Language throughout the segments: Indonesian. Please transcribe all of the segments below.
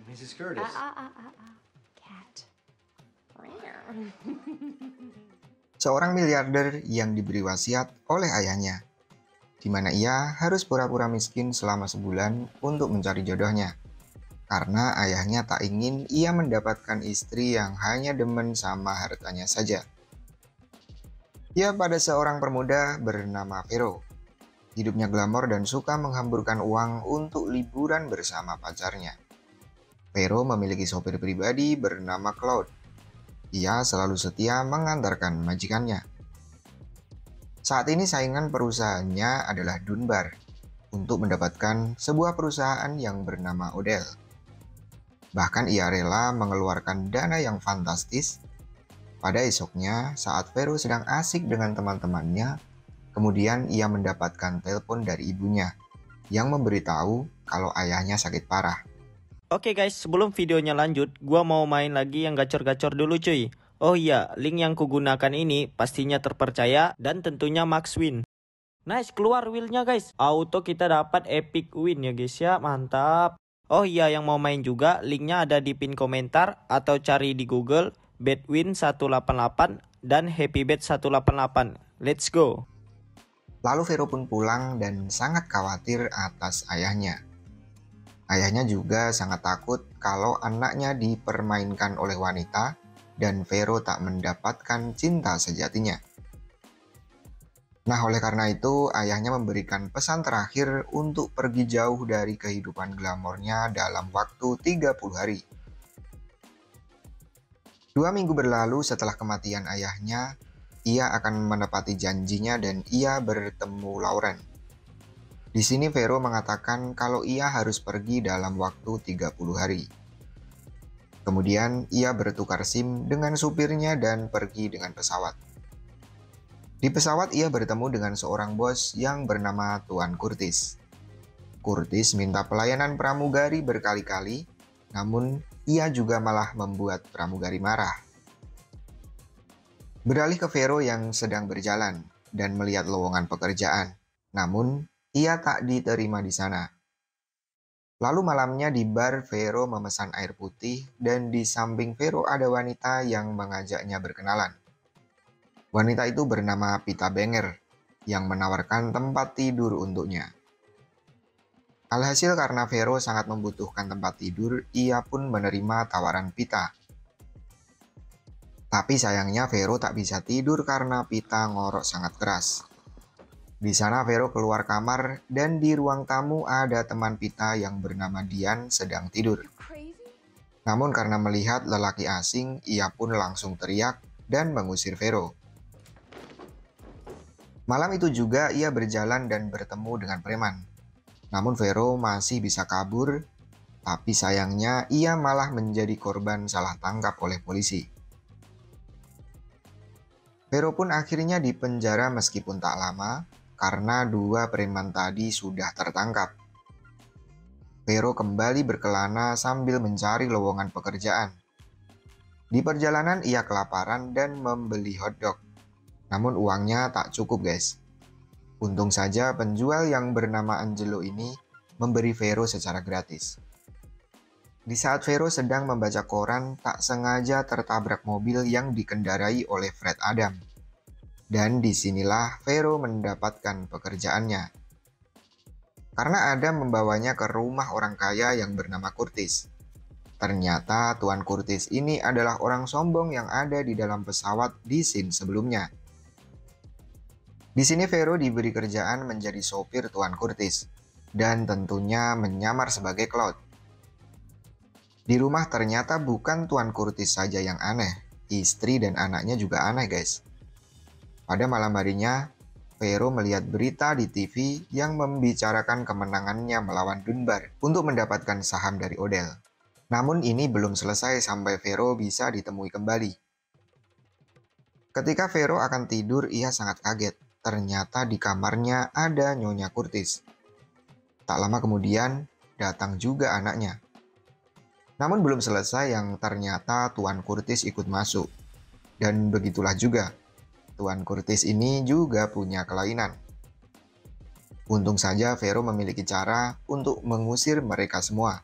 Mrs. Curtis. Cat. Seorang miliarder yang diberi wasiat oleh ayahnya, di mana ia harus pura-pura miskin selama sebulan untuk mencari jodohnya. Karena ayahnya tak ingin ia mendapatkan istri yang hanya demen sama hartanya saja. Ia pada seorang pemuda bernama Vero. Hidupnya glamor dan suka menghamburkan uang untuk liburan bersama pacarnya. Vero memiliki sopir pribadi bernama Claude. Ia selalu setia mengantarkan majikannya. Saat ini saingan perusahaannya adalah Dunbar untuk mendapatkan sebuah perusahaan yang bernama Odell. Bahkan ia rela mengeluarkan dana yang fantastis. Pada esoknya, saat Vero sedang asik dengan teman-temannya, kemudian ia mendapatkan telepon dari ibunya yang memberitahu kalau ayahnya sakit parah. Oke guys, sebelum videonya lanjut, gua mau main lagi yang gacor-gacor dulu cuy. Oh iya, link yang kugunakan ini pastinya terpercaya dan tentunya max win. Nice, keluar wheelnya guys. Auto kita dapat epic win ya guys ya, mantap. Oh iya, yang mau main juga, linknya ada di pin komentar atau cari di Google Betwin 188 dan Happybet 188. Let's go. Lalu Vero pun pulang dan sangat khawatir atas ayahnya. Ayahnya juga sangat takut kalau anaknya dipermainkan oleh wanita dan Vero tak mendapatkan cinta sejatinya. Nah, oleh karena itu, ayahnya memberikan pesan terakhir untuk pergi jauh dari kehidupan glamornya dalam waktu 30 hari. 2 minggu berlalu setelah kematian ayahnya, ia akan menepati janjinya dan ia bertemu Lauren. Di sini Vero mengatakan kalau ia harus pergi dalam waktu 30 hari. Kemudian ia bertukar SIM dengan supirnya dan pergi dengan pesawat. Di pesawat ia bertemu dengan seorang bos yang bernama Tuan Curtis. Curtis minta pelayanan pramugari berkali-kali, namun ia juga malah membuat pramugari marah. Beralih ke Vero yang sedang berjalan dan melihat lowongan pekerjaan, namun ia tak diterima di sana. Lalu malamnya di bar, Vero memesan air putih dan di samping Vero ada wanita yang mengajaknya berkenalan. Wanita itu bernama Pita Benger yang menawarkan tempat tidur untuknya. Alhasil karena Vero sangat membutuhkan tempat tidur, ia pun menerima tawaran Pita. Tapi sayangnya Vero tak bisa tidur karena Pita ngorok sangat keras. Di sana Vero keluar kamar dan di ruang tamu ada teman Pita yang bernama Dian sedang tidur. Namun karena melihat lelaki asing, ia pun langsung teriak dan mengusir Vero. Malam itu juga ia berjalan dan bertemu dengan preman. Namun Vero masih bisa kabur, tapi sayangnya ia malah menjadi korban salah tangkap oleh polisi. Vero pun akhirnya dipenjara meskipun tak lama, karena 2 preman tadi sudah tertangkap. Vero kembali berkelana sambil mencari lowongan pekerjaan. Di perjalanan ia kelaparan dan membeli hotdog. Namun uangnya tak cukup guys. Untung saja penjual yang bernama Angelo ini memberi Vero secara gratis. Di saat Vero sedang membaca koran, tak sengaja tertabrak mobil yang dikendarai oleh Fred Adam. Dan disinilah Vero mendapatkan pekerjaannya. Karena Adam membawanya ke rumah orang kaya yang bernama Curtis. Ternyata Tuan Curtis ini adalah orang sombong yang ada di dalam pesawat di scene sebelumnya. Di sini Vero diberi kerjaan menjadi sopir Tuan Curtis. Dan tentunya menyamar sebagai Claude. Di rumah ternyata bukan Tuan Curtis saja yang aneh. Istri dan anaknya juga aneh guys. Pada malam harinya, Vero melihat berita di TV yang membicarakan kemenangannya melawan Dunbar untuk mendapatkan saham dari Odell. Namun ini belum selesai sampai Vero bisa ditemui kembali. Ketika Vero akan tidur, ia sangat kaget. Ternyata di kamarnya ada Nyonya Curtis. Tak lama kemudian, datang juga anaknya. Namun belum selesai yang ternyata Tuan Curtis ikut masuk. Dan begitulah juga. Tuan Curtis ini juga punya kelainan. Untung saja Vero memiliki cara untuk mengusir mereka semua.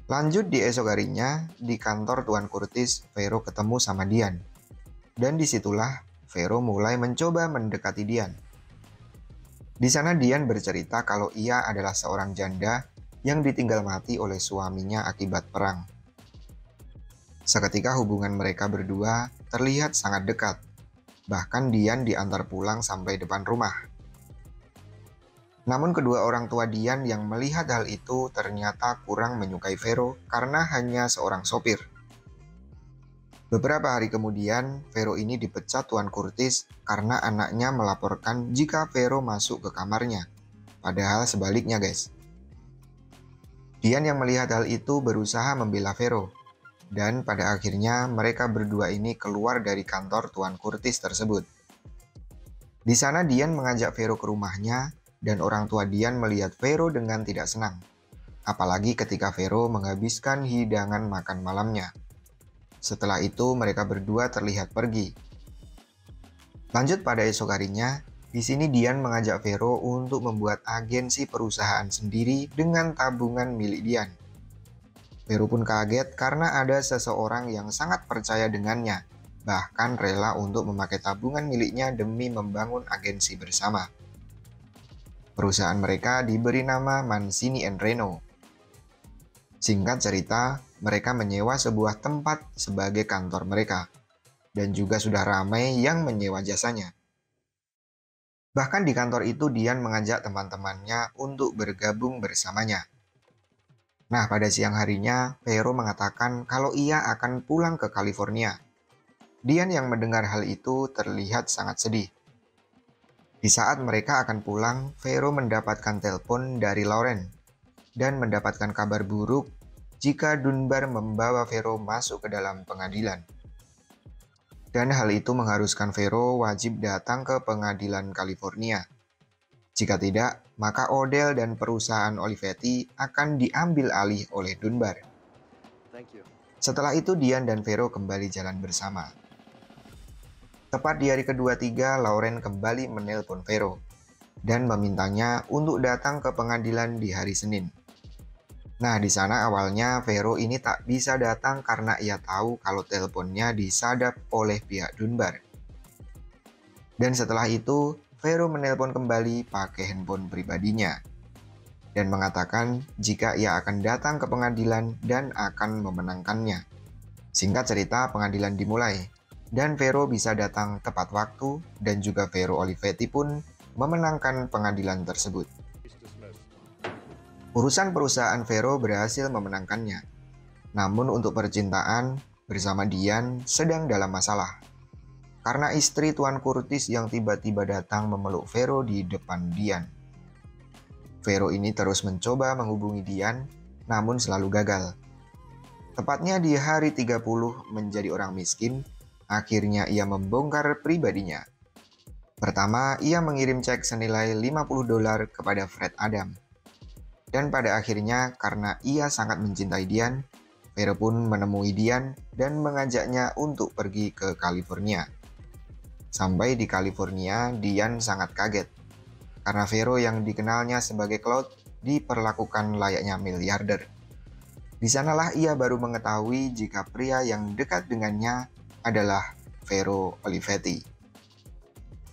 Lanjut di esok harinya, di kantor Tuan Curtis, Vero ketemu sama Dian. Dan disitulah Vero mulai mencoba mendekati Dian. Di sana Dian bercerita kalau ia adalah seorang janda yang ditinggal mati oleh suaminya akibat perang. Seketika hubungan mereka berdua terlihat sangat dekat. Bahkan Dian diantar pulang sampai depan rumah. Namun kedua orang tua Dian yang melihat hal itu ternyata kurang menyukai Vero karena hanya seorang sopir. Beberapa hari kemudian, Vero ini dipecat Tuan Curtis karena anaknya melaporkan jika Vero masuk ke kamarnya. Padahal sebaliknya guys. Dian yang melihat hal itu berusaha membela Vero. Dan pada akhirnya mereka berdua ini keluar dari kantor Tuan Curtis tersebut. Di sana Dian mengajak Vero ke rumahnya. Dan orang tua Dian melihat Vero dengan tidak senang. Apalagi ketika Vero menghabiskan hidangan makan malamnya. Setelah itu mereka berdua terlihat pergi. Lanjut pada esok harinya, di sini Dian mengajak Vero untuk membuat agensi perusahaan sendiri dengan tabungan milik Dian. Vero pun kaget karena ada seseorang yang sangat percaya dengannya, bahkan rela untuk memakai tabungan miliknya demi membangun agensi bersama. Perusahaan mereka diberi nama Mancini & Reno. Singkat cerita, mereka menyewa sebuah tempat sebagai kantor mereka, dan juga sudah ramai yang menyewa jasanya. Bahkan di kantor itu Dian mengajak teman-temannya untuk bergabung bersamanya. Nah, pada siang harinya, Vero mengatakan kalau ia akan pulang ke California. Dian yang mendengar hal itu terlihat sangat sedih. Di saat mereka akan pulang, Vero mendapatkan telepon dari Lauren dan mendapatkan kabar buruk jika Dunbar membawa Vero masuk ke dalam pengadilan. Dan hal itu mengharuskan Vero wajib datang ke pengadilan California. Jika tidak, maka Odell dan perusahaan Olivetti akan diambil alih oleh Dunbar. Setelah itu Dian dan Vero kembali jalan bersama. Tepat di hari kedua-tiga, Lauren kembali menelpon Vero dan memintanya untuk datang ke pengadilan di hari Senin. Nah, di sana awalnya Vero ini tak bisa datang karena ia tahu kalau teleponnya disadap oleh pihak Dunbar. Dan setelah itu, Vero menelpon kembali pakai handphone pribadinya dan mengatakan jika ia akan datang ke pengadilan dan akan memenangkannya. Singkat cerita, pengadilan dimulai. Dan Vero bisa datang tepat waktu dan juga Vero Olivetti pun memenangkan pengadilan tersebut. Urusan perusahaan Vero berhasil memenangkannya. Namun untuk percintaan bersama Dian sedang dalam masalah. Karena istri Tuan Curtis yang tiba-tiba datang memeluk Vero di depan Dian. Vero ini terus mencoba menghubungi Dian, namun selalu gagal. Tepatnya di hari 30 menjadi orang miskin, akhirnya ia membongkar pribadinya. Pertama, ia mengirim cek senilai $50 kepada Fred Adam. Dan pada akhirnya, karena ia sangat mencintai Dian, Vero pun menemui Dian dan mengajaknya untuk pergi ke California. Sampai di California, Dian sangat kaget. Karena Vero yang dikenalnya sebagai Cloud diperlakukan layaknya miliarder. Di sanalah ia baru mengetahui jika pria yang dekat dengannya adalah Vero Olivetti.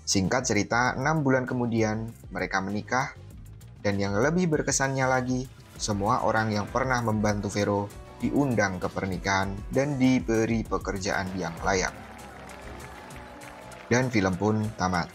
Singkat cerita, 6 bulan kemudian mereka menikah, dan yang lebih berkesannya lagi, semua orang yang pernah membantu Vero diundang ke pernikahan dan diberi pekerjaan yang layak. Dan film pun tamat.